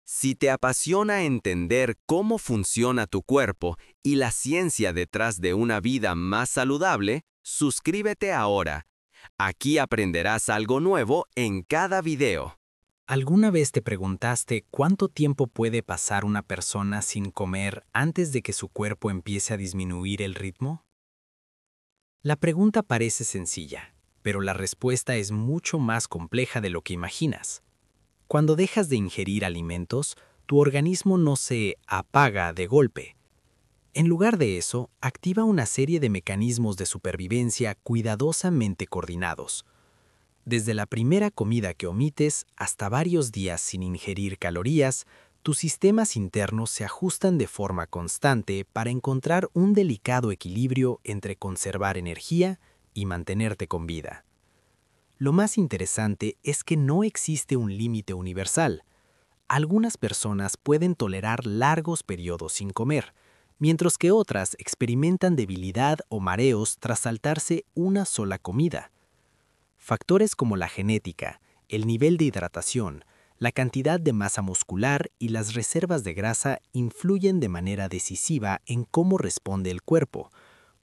Si te apasiona entender cómo funciona tu cuerpo y la ciencia detrás de una vida más saludable, suscríbete ahora. Aquí aprenderás algo nuevo en cada video. ¿Alguna vez te preguntaste cuánto tiempo puede pasar una persona sin comer antes de que su cuerpo empiece a disminuir el ritmo? La pregunta parece sencilla, pero la respuesta es mucho más compleja de lo que imaginas. Cuando dejas de ingerir alimentos, tu organismo no se apaga de golpe. En lugar de eso, activa una serie de mecanismos de supervivencia cuidadosamente coordinados. Desde la primera comida que omites hasta varios días sin ingerir calorías, tus sistemas internos se ajustan de forma constante para encontrar un delicado equilibrio entre conservar energía y mantenerte con vida. Lo más interesante es que no existe un límite universal. Algunas personas pueden tolerar largos periodos sin comer, mientras que otras experimentan debilidad o mareos tras saltarse una sola comida. Factores como la genética, el nivel de hidratación, la cantidad de masa muscular y las reservas de grasa influyen de manera decisiva en cómo responde el cuerpo.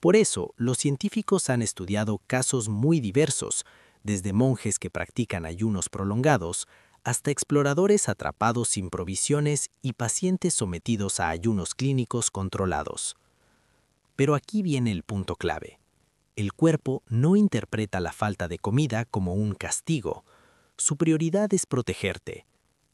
Por eso, los científicos han estudiado casos muy diversos, desde monjes que practican ayunos prolongados hasta exploradores atrapados sin provisiones y pacientes sometidos a ayunos clínicos controlados. Pero aquí viene el punto clave. El cuerpo no interpreta la falta de comida como un castigo. Su prioridad es protegerte.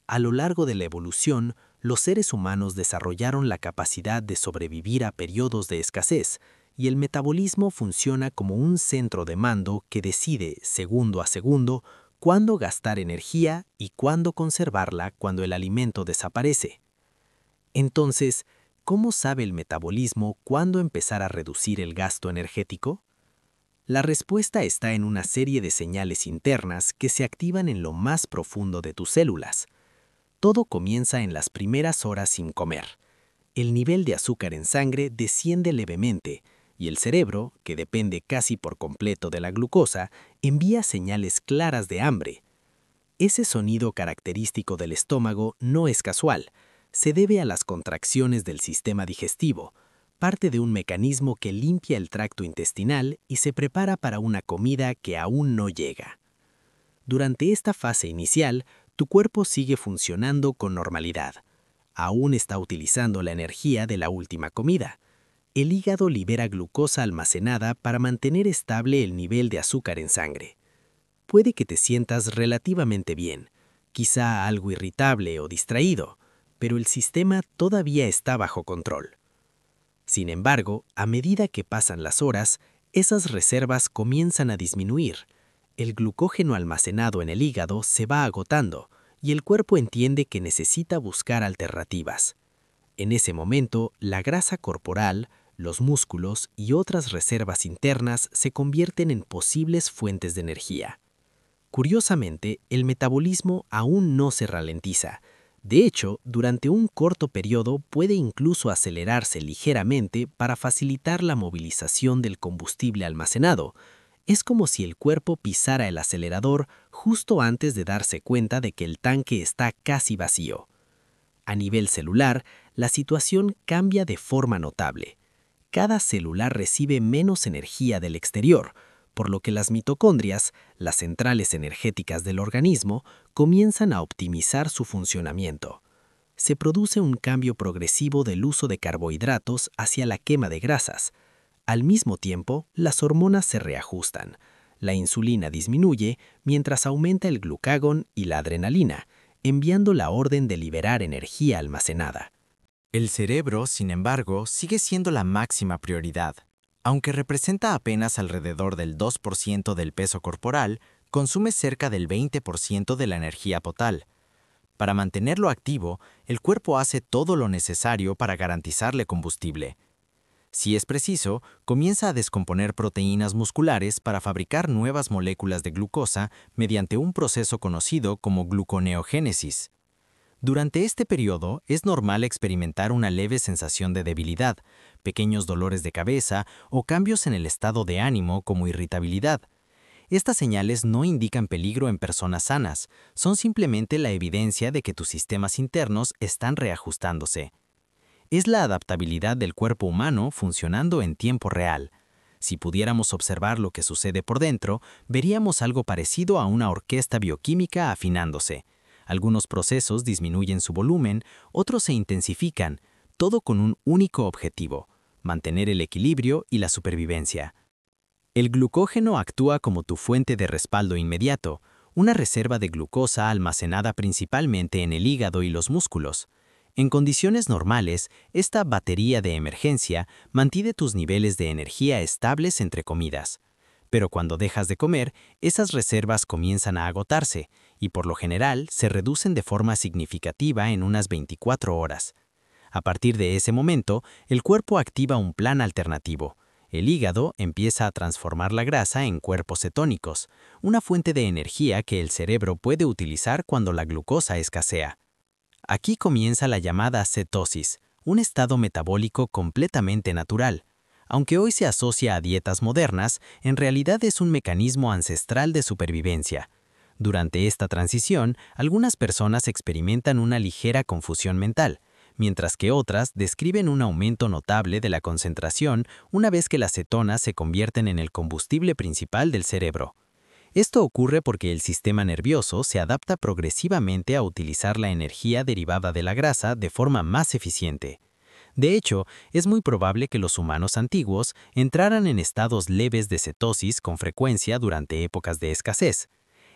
A lo largo de la evolución, los seres humanos desarrollaron la capacidad de sobrevivir a periodos de escasez, y el metabolismo funciona como un centro de mando que decide, segundo a segundo, cuándo gastar energía y cuándo conservarla cuando el alimento desaparece. Entonces, ¿cómo sabe el metabolismo cuándo empezar a reducir el gasto energético? La respuesta está en una serie de señales internas que se activan en lo más profundo de tus células. Todo comienza en las primeras horas sin comer. El nivel de azúcar en sangre desciende levemente y el cerebro, que depende casi por completo de la glucosa, envía señales claras de hambre. Ese sonido característico del estómago no es casual, se debe a las contracciones del sistema digestivo, parte de un mecanismo que limpia el tracto intestinal y se prepara para una comida que aún no llega. Durante esta fase inicial, tu cuerpo sigue funcionando con normalidad. Aún está utilizando la energía de la última comida. El hígado libera glucosa almacenada para mantener estable el nivel de azúcar en sangre. Puede que te sientas relativamente bien, quizá algo irritable o distraído, pero el sistema todavía está bajo control. Sin embargo, a medida que pasan las horas, esas reservas comienzan a disminuir. El glucógeno almacenado en el hígado se va agotando y el cuerpo entiende que necesita buscar alternativas. En ese momento, la grasa corporal, los músculos y otras reservas internas se convierten en posibles fuentes de energía. Curiosamente, el metabolismo aún no se ralentiza. De hecho, durante un corto periodo puede incluso acelerarse ligeramente para facilitar la movilización del combustible almacenado. Es como si el cuerpo pisara el acelerador justo antes de darse cuenta de que el tanque está casi vacío. A nivel celular, la situación cambia de forma notable. Cada célula recibe menos energía del exterior, por lo que las mitocondrias, las centrales energéticas del organismo, comienzan a optimizar su funcionamiento. Se produce un cambio progresivo del uso de carbohidratos hacia la quema de grasas. Al mismo tiempo, las hormonas se reajustan. La insulina disminuye mientras aumenta el glucagón y la adrenalina, enviando la orden de liberar energía almacenada. El cerebro, sin embargo, sigue siendo la máxima prioridad. Aunque representa apenas alrededor del 2% del peso corporal, consume cerca del 20% de la energía total. Para mantenerlo activo, el cuerpo hace todo lo necesario para garantizarle combustible. Si es preciso, comienza a descomponer proteínas musculares para fabricar nuevas moléculas de glucosa mediante un proceso conocido como gluconeogénesis. Durante este periodo, es normal experimentar una leve sensación de debilidad, pequeños dolores de cabeza o cambios en el estado de ánimo como irritabilidad. Estas señales no indican peligro en personas sanas, son simplemente la evidencia de que tus sistemas internos están reajustándose. Es la adaptabilidad del cuerpo humano funcionando en tiempo real. Si pudiéramos observar lo que sucede por dentro, veríamos algo parecido a una orquesta bioquímica afinándose. Algunos procesos disminuyen su volumen, otros se intensifican, todo con un único objetivo: mantener el equilibrio y la supervivencia. El glucógeno actúa como tu fuente de respaldo inmediato, una reserva de glucosa almacenada principalmente en el hígado y los músculos. En condiciones normales, esta batería de emergencia mantiene tus niveles de energía estables entre comidas. Pero cuando dejas de comer, esas reservas comienzan a agotarse y por lo general se reducen de forma significativa en unas 24 horas. A partir de ese momento, el cuerpo activa un plan alternativo. El hígado empieza a transformar la grasa en cuerpos cetónicos, una fuente de energía que el cerebro puede utilizar cuando la glucosa escasea. Aquí comienza la llamada cetosis, un estado metabólico completamente natural. Aunque hoy se asocia a dietas modernas, en realidad es un mecanismo ancestral de supervivencia. Durante esta transición, algunas personas experimentan una ligera confusión mental, mientras que otras describen un aumento notable de la concentración una vez que las cetonas se convierten en el combustible principal del cerebro. Esto ocurre porque el sistema nervioso se adapta progresivamente a utilizar la energía derivada de la grasa de forma más eficiente. De hecho, es muy probable que los humanos antiguos entraran en estados leves de cetosis con frecuencia durante épocas de escasez.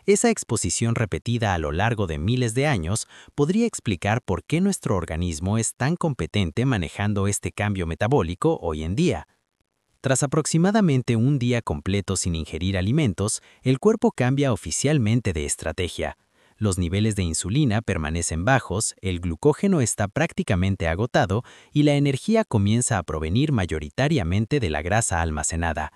Esa exposición repetida a lo largo de miles de años podría explicar por qué nuestro organismo es tan competente manejando este cambio metabólico hoy en día. Tras aproximadamente un día completo sin ingerir alimentos, el cuerpo cambia oficialmente de estrategia. Los niveles de insulina permanecen bajos, el glucógeno está prácticamente agotado y la energía comienza a provenir mayoritariamente de la grasa almacenada.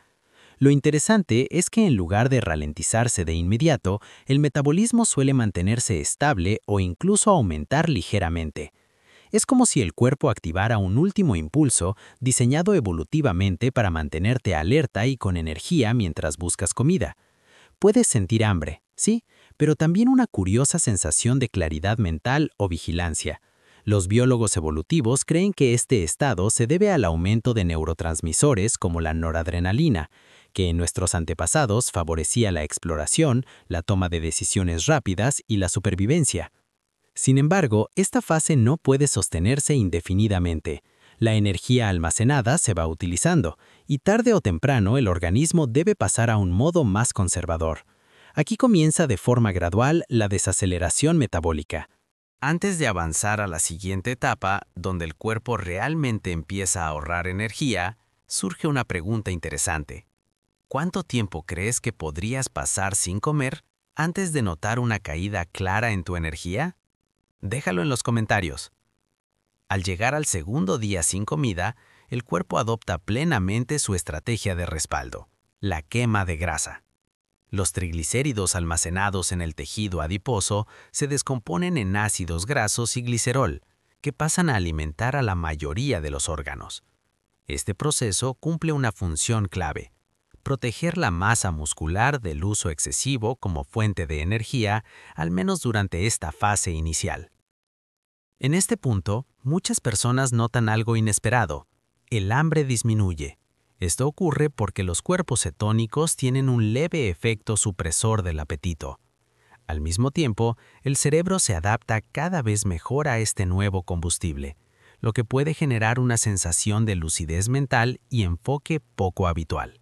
Lo interesante es que en lugar de ralentizarse de inmediato, el metabolismo suele mantenerse estable o incluso aumentar ligeramente. Es como si el cuerpo activara un último impulso diseñado evolutivamente para mantenerte alerta y con energía mientras buscas comida. Puedes sentir hambre, sí, pero también una curiosa sensación de claridad mental o vigilancia. Los biólogos evolutivos creen que este estado se debe al aumento de neurotransmisores como la noradrenalina, que en nuestros antepasados favorecía la exploración, la toma de decisiones rápidas y la supervivencia. Sin embargo, esta fase no puede sostenerse indefinidamente. La energía almacenada se va utilizando, y tarde o temprano el organismo debe pasar a un modo más conservador. Aquí comienza de forma gradual la desaceleración metabólica. Antes de avanzar a la siguiente etapa, donde el cuerpo realmente empieza a ahorrar energía, surge una pregunta interesante. ¿Cuánto tiempo crees que podrías pasar sin comer antes de notar una caída clara en tu energía? Déjalo en los comentarios. Al llegar al segundo día sin comida, el cuerpo adopta plenamente su estrategia de respaldo, la quema de grasa. Los triglicéridos almacenados en el tejido adiposo se descomponen en ácidos grasos y glicerol, que pasan a alimentar a la mayoría de los órganos. Este proceso cumple una función clave: proteger la masa muscular del uso excesivo como fuente de energía, al menos durante esta fase inicial. En este punto, muchas personas notan algo inesperado: el hambre disminuye. Esto ocurre porque los cuerpos cetónicos tienen un leve efecto supresor del apetito. Al mismo tiempo, el cerebro se adapta cada vez mejor a este nuevo combustible, lo que puede generar una sensación de lucidez mental y enfoque poco habitual.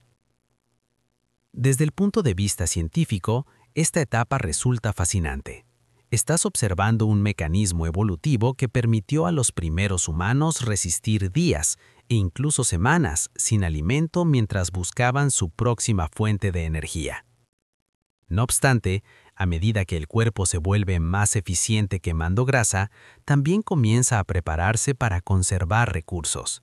Desde el punto de vista científico, esta etapa resulta fascinante. Estás observando un mecanismo evolutivo que permitió a los primeros humanos resistir días e incluso semanas sin alimento mientras buscaban su próxima fuente de energía. No obstante, a medida que el cuerpo se vuelve más eficiente quemando grasa, también comienza a prepararse para conservar recursos.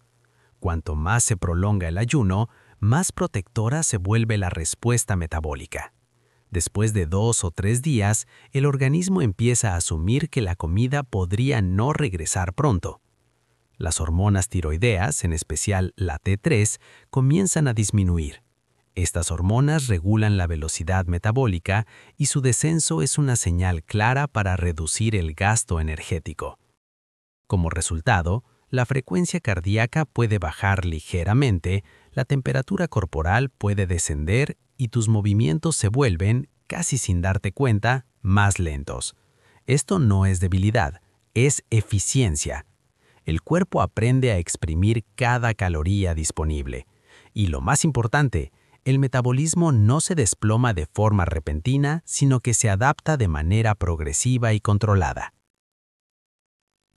Cuanto más se prolonga el ayuno, más protectora se vuelve la respuesta metabólica. Después de 2 o 3 días, el organismo empieza a asumir que la comida podría no regresar pronto. Las hormonas tiroideas, en especial la T3, comienzan a disminuir. Estas hormonas regulan la velocidad metabólica y su descenso es una señal clara para reducir el gasto energético. Como resultado, la frecuencia cardíaca puede bajar ligeramente, la temperatura corporal puede descender y tus movimientos se vuelven, casi sin darte cuenta, más lentos. Esto no es debilidad, es eficiencia. El cuerpo aprende a exprimir cada caloría disponible. Y lo más importante, el metabolismo no se desploma de forma repentina, sino que se adapta de manera progresiva y controlada.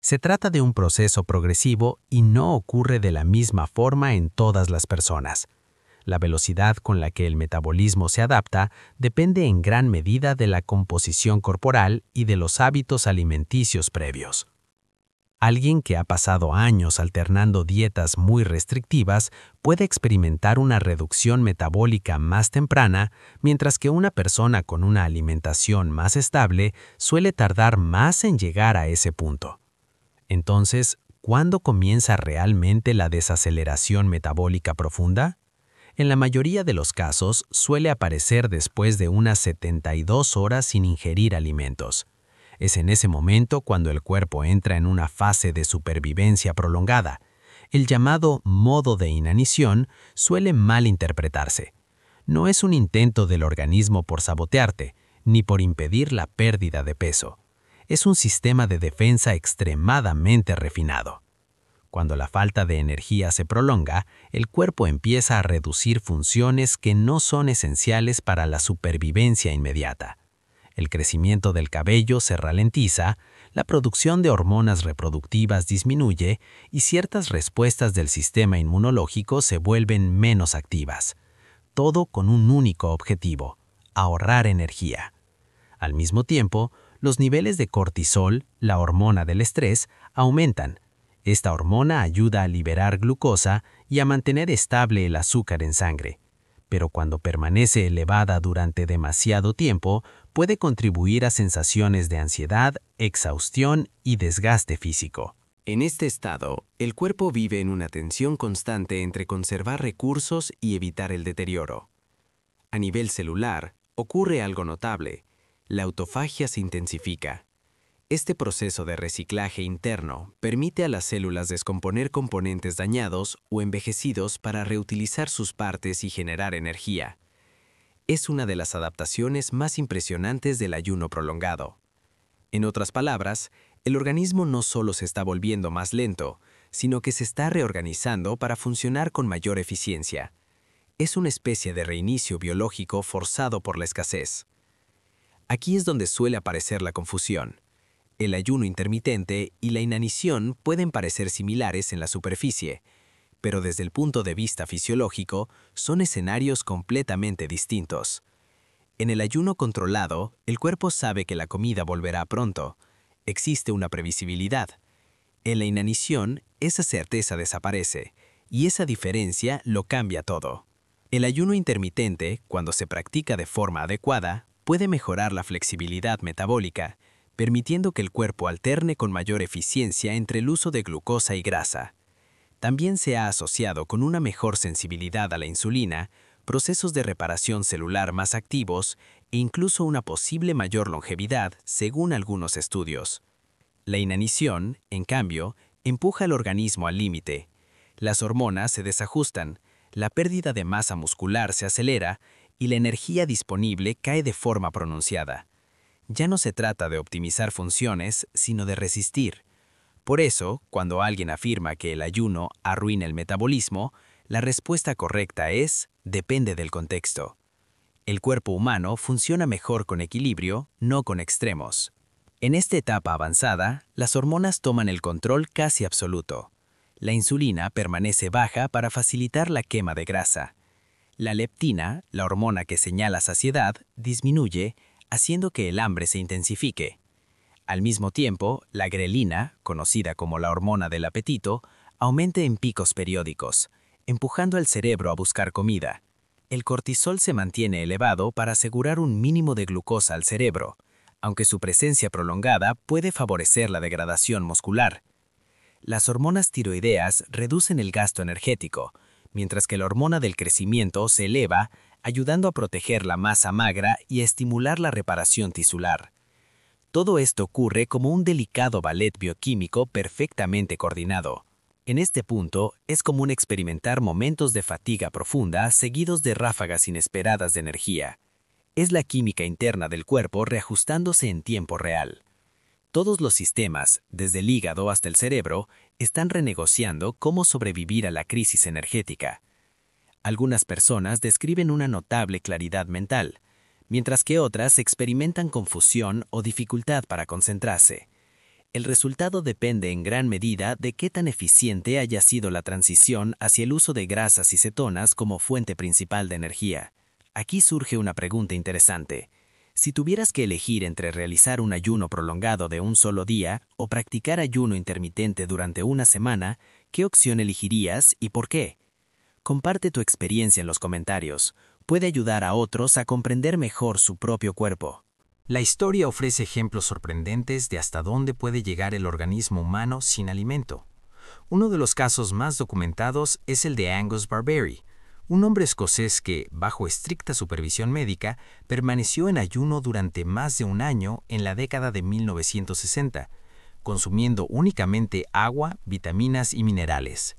Se trata de un proceso progresivo y no ocurre de la misma forma en todas las personas. La velocidad con la que el metabolismo se adapta depende en gran medida de la composición corporal y de los hábitos alimenticios previos. Alguien que ha pasado años alternando dietas muy restrictivas puede experimentar una reducción metabólica más temprana, mientras que una persona con una alimentación más estable suele tardar más en llegar a ese punto. Entonces, ¿cuándo comienza realmente la desaceleración metabólica profunda? En la mayoría de los casos suele aparecer después de unas 72 horas sin ingerir alimentos. Es en ese momento cuando el cuerpo entra en una fase de supervivencia prolongada. El llamado modo de inanición suele malinterpretarse. No es un intento del organismo por sabotearte, ni por impedir la pérdida de peso. Es un sistema de defensa extremadamente refinado. Cuando la falta de energía se prolonga, el cuerpo empieza a reducir funciones que no son esenciales para la supervivencia inmediata. El crecimiento del cabello se ralentiza, la producción de hormonas reproductivas disminuye y ciertas respuestas del sistema inmunológico se vuelven menos activas. Todo con un único objetivo: ahorrar energía. Al mismo tiempo, los niveles de cortisol, la hormona del estrés, aumentan. Esta hormona ayuda a liberar glucosa y a mantener estable el azúcar en sangre. Pero cuando permanece elevada durante demasiado tiempo, puede contribuir a sensaciones de ansiedad, exhaustión y desgaste físico. En este estado, el cuerpo vive en una tensión constante entre conservar recursos y evitar el deterioro. A nivel celular, ocurre algo notable: la autofagia se intensifica. Este proceso de reciclaje interno permite a las células descomponer componentes dañados o envejecidos para reutilizar sus partes y generar energía. Es una de las adaptaciones más impresionantes del ayuno prolongado. En otras palabras, el organismo no solo se está volviendo más lento, sino que se está reorganizando para funcionar con mayor eficiencia. Es una especie de reinicio biológico forzado por la escasez. Aquí es donde suele aparecer la confusión. El ayuno intermitente y la inanición pueden parecer similares en la superficie, pero desde el punto de vista fisiológico son escenarios completamente distintos. En el ayuno controlado, el cuerpo sabe que la comida volverá pronto. Existe una previsibilidad. En la inanición, esa certeza desaparece, y esa diferencia lo cambia todo. El ayuno intermitente, cuando se practica de forma adecuada, puede mejorar la flexibilidad metabólica, permitiendo que el cuerpo alterne con mayor eficiencia entre el uso de glucosa y grasa. También se ha asociado con una mejor sensibilidad a la insulina, procesos de reparación celular más activos e incluso una posible mayor longevidad, según algunos estudios. La inanición, en cambio, empuja al organismo al límite. Las hormonas se desajustan, la pérdida de masa muscular se acelera y la energía disponible cae de forma pronunciada. Ya no se trata de optimizar funciones, sino de resistir. Por eso, cuando alguien afirma que el ayuno arruina el metabolismo, la respuesta correcta es: depende del contexto. El cuerpo humano funciona mejor con equilibrio, no con extremos. En esta etapa avanzada, las hormonas toman el control casi absoluto. La insulina permanece baja para facilitar la quema de grasa. La leptina, la hormona que señala saciedad, disminuye, haciendo que el hambre se intensifique. Al mismo tiempo, la grelina, conocida como la hormona del apetito, aumenta en picos periódicos, empujando al cerebro a buscar comida. El cortisol se mantiene elevado para asegurar un mínimo de glucosa al cerebro, aunque su presencia prolongada puede favorecer la degradación muscular. Las hormonas tiroideas reducen el gasto energético, mientras que la hormona del crecimiento se eleva, ayudando a proteger la masa magra y a estimular la reparación tisular. Todo esto ocurre como un delicado ballet bioquímico perfectamente coordinado. En este punto, es común experimentar momentos de fatiga profunda seguidos de ráfagas inesperadas de energía. Es la química interna del cuerpo reajustándose en tiempo real. Todos los sistemas, desde el hígado hasta el cerebro, están renegociando cómo sobrevivir a la crisis energética. Algunas personas describen una notable claridad mental, mientras que otras experimentan confusión o dificultad para concentrarse. El resultado depende en gran medida de qué tan eficiente haya sido la transición hacia el uso de grasas y cetonas como fuente principal de energía. Aquí surge una pregunta interesante. Si tuvieras que elegir entre realizar un ayuno prolongado de un solo día o practicar ayuno intermitente durante una semana, ¿qué opción elegirías y por qué? Comparte tu experiencia en los comentarios. Puede ayudar a otros a comprender mejor su propio cuerpo. La historia ofrece ejemplos sorprendentes de hasta dónde puede llegar el organismo humano sin alimento. Uno de los casos más documentados es el de Angus Barbery, un hombre escocés que, bajo estricta supervisión médica, permaneció en ayuno durante más de un año en la década de 1960, consumiendo únicamente agua, vitaminas y minerales.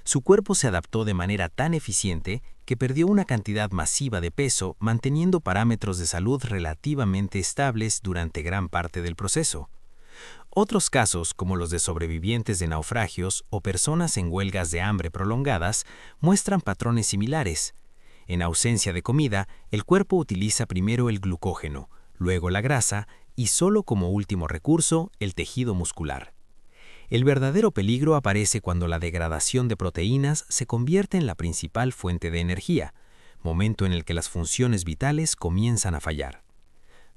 Su cuerpo se adaptó de manera tan eficiente que perdió una cantidad masiva de peso, manteniendo parámetros de salud relativamente estables durante gran parte del proceso. Otros casos, como los de sobrevivientes de naufragios o personas en huelgas de hambre prolongadas, muestran patrones similares. En ausencia de comida, el cuerpo utiliza primero el glucógeno, luego la grasa y solo como último recurso, el tejido muscular. El verdadero peligro aparece cuando la degradación de proteínas se convierte en la principal fuente de energía, momento en el que las funciones vitales comienzan a fallar.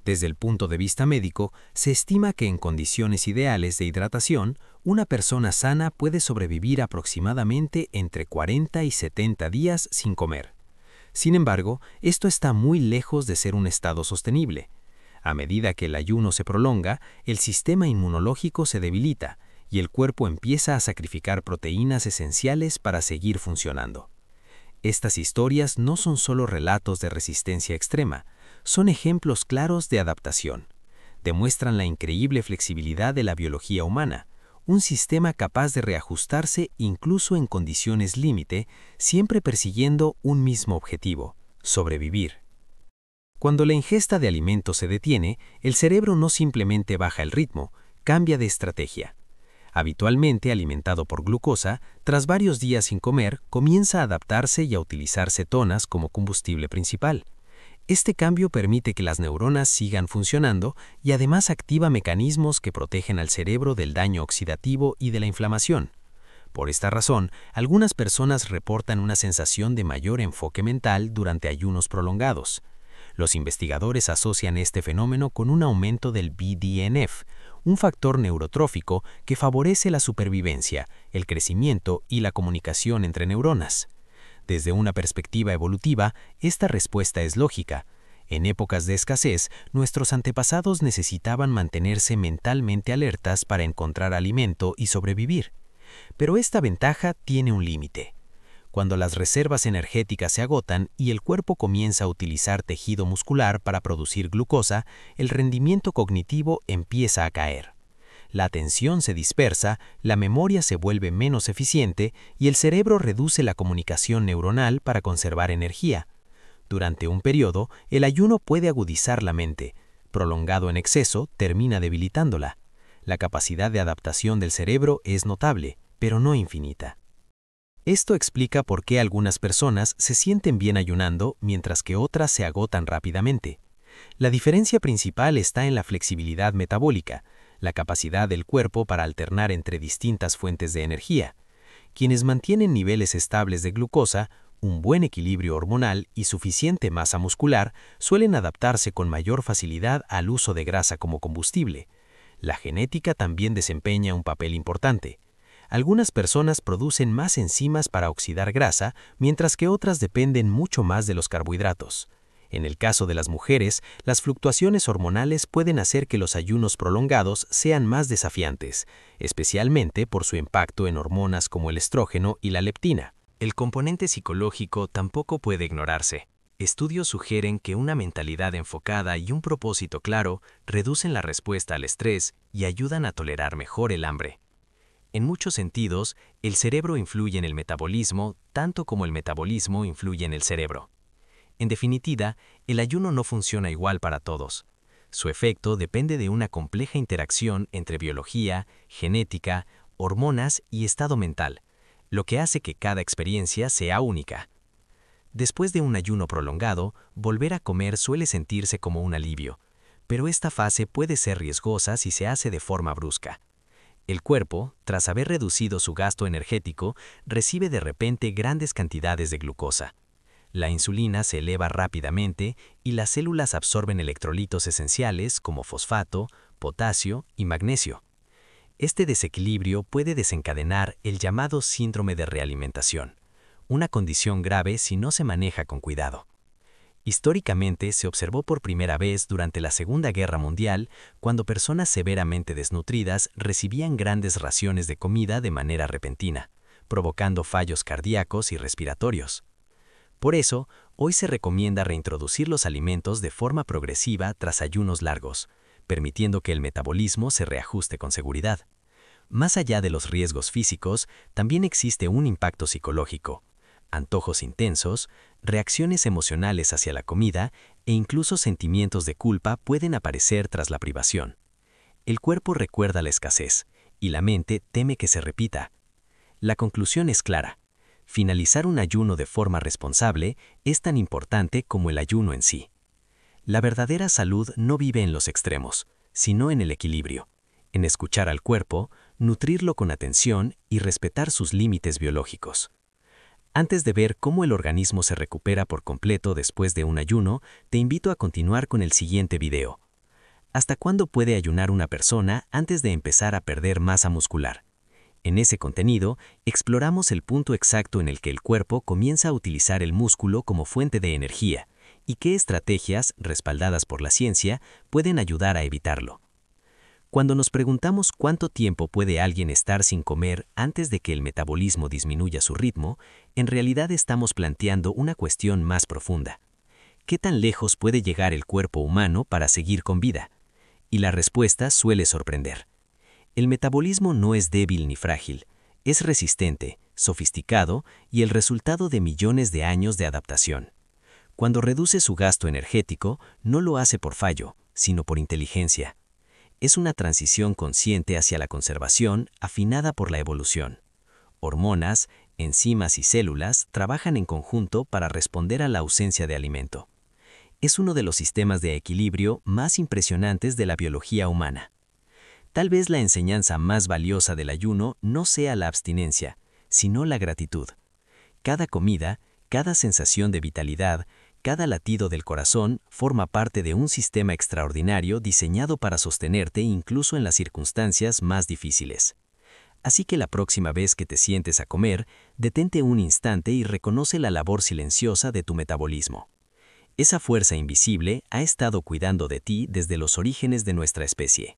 Desde el punto de vista médico, se estima que en condiciones ideales de hidratación, una persona sana puede sobrevivir aproximadamente entre 40 y 70 días sin comer. Sin embargo, esto está muy lejos de ser un estado sostenible. A medida que el ayuno se prolonga, el sistema inmunológico se debilita y el cuerpo empieza a sacrificar proteínas esenciales para seguir funcionando. Estas historias no son solo relatos de resistencia extrema, son ejemplos claros de adaptación. Demuestran la increíble flexibilidad de la biología humana, un sistema capaz de reajustarse incluso en condiciones límite, siempre persiguiendo un mismo objetivo: sobrevivir. Cuando la ingesta de alimentos se detiene, el cerebro no simplemente baja el ritmo, cambia de estrategia. Habitualmente alimentado por glucosa, tras varios días sin comer, comienza a adaptarse y a utilizar cetonas como combustible principal. Este cambio permite que las neuronas sigan funcionando y además activa mecanismos que protegen al cerebro del daño oxidativo y de la inflamación. Por esta razón, algunas personas reportan una sensación de mayor enfoque mental durante ayunos prolongados. Los investigadores asocian este fenómeno con un aumento del BDNF, un factor neurotrófico que favorece la supervivencia, el crecimiento y la comunicación entre neuronas. Desde una perspectiva evolutiva, esta respuesta es lógica. En épocas de escasez, nuestros antepasados necesitaban mantenerse mentalmente alertas para encontrar alimento y sobrevivir. Pero esta ventaja tiene un límite. Cuando las reservas energéticas se agotan y el cuerpo comienza a utilizar tejido muscular para producir glucosa, el rendimiento cognitivo empieza a caer. La atención se dispersa, la memoria se vuelve menos eficiente y el cerebro reduce la comunicación neuronal para conservar energía. Durante un periodo, el ayuno puede agudizar la mente. Prolongado en exceso, termina debilitándola. La capacidad de adaptación del cerebro es notable, pero no infinita. Esto explica por qué algunas personas se sienten bien ayunando mientras que otras se agotan rápidamente. La diferencia principal está en la flexibilidad metabólica, la capacidad del cuerpo para alternar entre distintas fuentes de energía. Quienes mantienen niveles estables de glucosa, un buen equilibrio hormonal y suficiente masa muscular suelen adaptarse con mayor facilidad al uso de grasa como combustible. La genética también desempeña un papel importante. Algunas personas producen más enzimas para oxidar grasa, mientras que otras dependen mucho más de los carbohidratos. En el caso de las mujeres, las fluctuaciones hormonales pueden hacer que los ayunos prolongados sean más desafiantes, especialmente por su impacto en hormonas como el estrógeno y la leptina. El componente psicológico tampoco puede ignorarse. Estudios sugieren que una mentalidad enfocada y un propósito claro reducen la respuesta al estrés y ayudan a tolerar mejor el hambre. En muchos sentidos, el cerebro influye en el metabolismo tanto como el metabolismo influye en el cerebro. En definitiva, el ayuno no funciona igual para todos. Su efecto depende de una compleja interacción entre biología, genética, hormonas y estado mental, lo que hace que cada experiencia sea única. Después de un ayuno prolongado, volver a comer suele sentirse como un alivio, pero esta fase puede ser riesgosa si se hace de forma brusca. El cuerpo, tras haber reducido su gasto energético, recibe de repente grandes cantidades de glucosa. La insulina se eleva rápidamente y las células absorben electrolitos esenciales como fosfato, potasio y magnesio. Este desequilibrio puede desencadenar el llamado síndrome de realimentación, una condición grave si no se maneja con cuidado. Históricamente se observó por primera vez durante la Segunda Guerra Mundial, cuando personas severamente desnutridas recibían grandes raciones de comida de manera repentina, provocando fallos cardíacos y respiratorios. Por eso, hoy se recomienda reintroducir los alimentos de forma progresiva tras ayunos largos, permitiendo que el metabolismo se reajuste con seguridad. Más allá de los riesgos físicos, también existe un impacto psicológico. Antojos intensos, reacciones emocionales hacia la comida e incluso sentimientos de culpa pueden aparecer tras la privación. El cuerpo recuerda la escasez y la mente teme que se repita. La conclusión es clara. Finalizar un ayuno de forma responsable es tan importante como el ayuno en sí. La verdadera salud no vive en los extremos, sino en el equilibrio, en escuchar al cuerpo, nutrirlo con atención y respetar sus límites biológicos. Antes de ver cómo el organismo se recupera por completo después de un ayuno, te invito a continuar con el siguiente video. ¿Hasta cuándo puede ayunar una persona antes de empezar a perder masa muscular? En ese contenido, exploramos el punto exacto en el que el cuerpo comienza a utilizar el músculo como fuente de energía y qué estrategias, respaldadas por la ciencia, pueden ayudar a evitarlo. Cuando nos preguntamos cuánto tiempo puede alguien estar sin comer antes de que el metabolismo disminuya su ritmo, en realidad estamos planteando una cuestión más profunda. ¿Qué tan lejos puede llegar el cuerpo humano para seguir con vida? Y la respuesta suele sorprender. El metabolismo no es débil ni frágil, es resistente, sofisticado y el resultado de millones de años de adaptación. Cuando reduce su gasto energético, no lo hace por fallo, sino por inteligencia. Es una transición consciente hacia la conservación afinada por la evolución. Hormonas, enzimas y células trabajan en conjunto para responder a la ausencia de alimento. Es uno de los sistemas de equilibrio más impresionantes de la biología humana. Tal vez la enseñanza más valiosa del ayuno no sea la abstinencia, sino la gratitud. Cada comida, cada sensación de vitalidad, cada latido del corazón forma parte de un sistema extraordinario diseñado para sostenerte incluso en las circunstancias más difíciles. Así que la próxima vez que te sientes a comer, detente un instante y reconoce la labor silenciosa de tu metabolismo. Esa fuerza invisible ha estado cuidando de ti desde los orígenes de nuestra especie.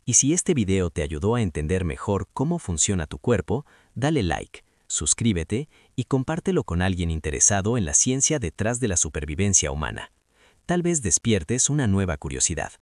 Y si este video te ayudó a entender mejor cómo funciona tu cuerpo, dale like, suscríbete y compártelo con alguien interesado en la ciencia detrás de la supervivencia humana. Tal vez despiertes una nueva curiosidad.